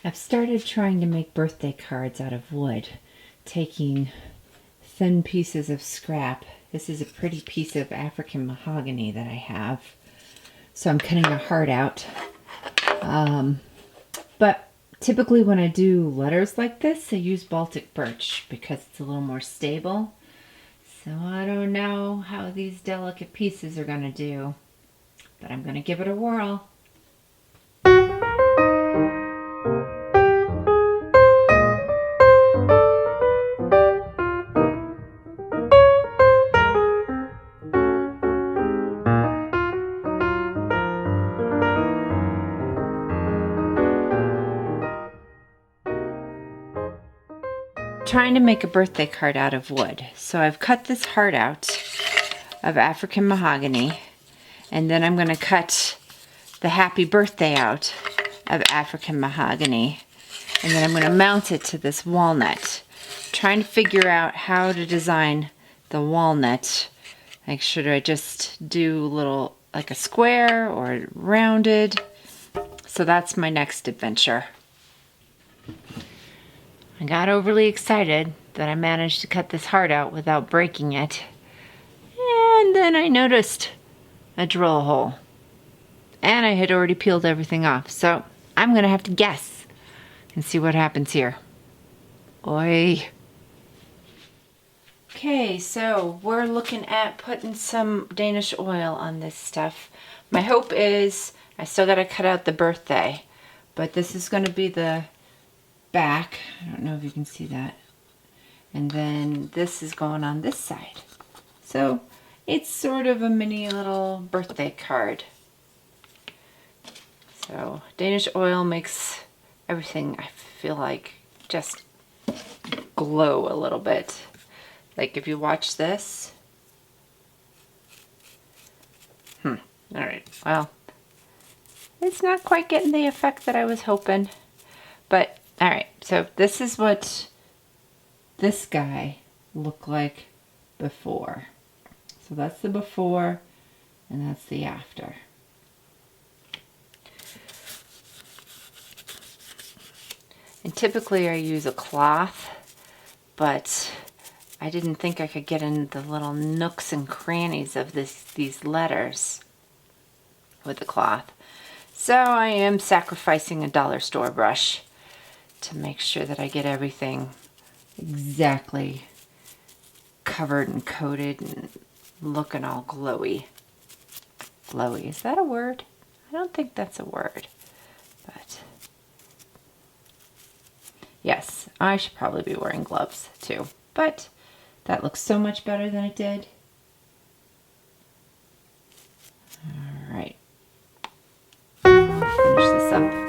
I've started trying to make birthday cards out of wood, taking thin pieces of scrap. This is a pretty piece of African mahogany that I have. So I'm cutting a heart out. But typically when I do letters like this, I use Baltic birch because it's a little more stable. So I don't know how these delicate pieces are going to do, but I'm going to give it a whirl. Trying to make a birthday card out of wood. So I've cut this heart out of African mahogany, and then I'm going to cut the happy birthday out of African mahogany, and then I'm going to mount it to this walnut. Trying to figure out how to design the walnut. Like, should I just do a little like a square or rounded? So that's my next adventure. I got overly excited that I managed to cut this heart out without breaking it. And then I noticed a drill hole. And I had already peeled everything off. So I'm going to have to guess and see what happens here. Oi. Okay, so we're looking at putting some Danish oil on this stuff. My hope is I still got to cut out the birthday. But this is going to be the back. I don't know if you can see that. And then this is going on this side. So it's sort of a mini little birthday card. So Danish oil makes everything, I feel like, just glow a little bit. Like if you watch this. All right, well, it's not quite getting the effect that I was hoping, but all right, so this is what this guy looked like before. So that's the before and that's the after. And typically I use a cloth, but I didn't think I could get in the little nooks and crannies of these letters with the cloth. So I am sacrificing a dollar store brush to make sure that I get everything exactly covered and coated and looking all glowy. Glowy, is that a word? I don't think that's a word, but yes, I should probably be wearing gloves too, but that looks so much better than it did. All right, I'll finish this up.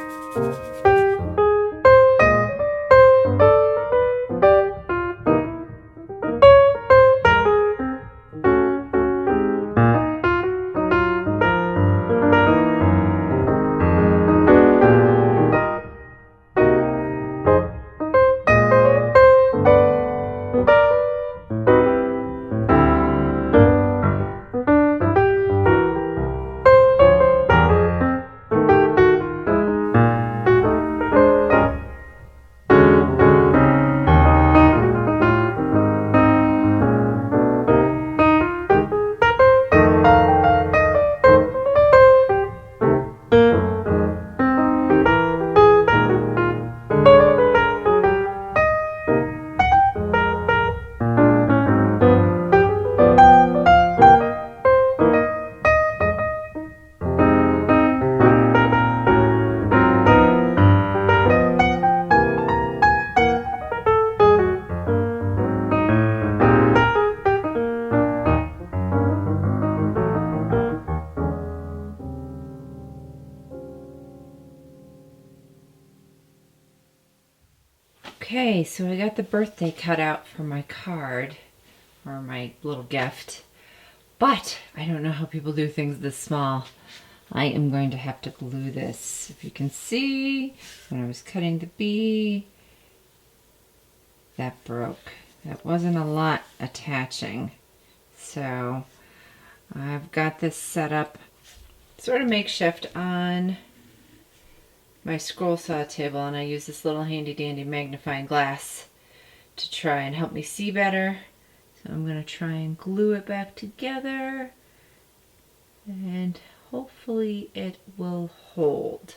Okay, so I got the birthday cut out for my card, or my little gift, but I don't know how people do things this small. I am going to have to glue this. If you can see, when I was cutting the bee, that broke. That wasn't a lot attaching. So I've got this set up sort of makeshift on my scroll saw table, and I use this little handy dandy magnifying glass to try and help me see better. So I'm going to try and glue it back together, and hopefully it will hold.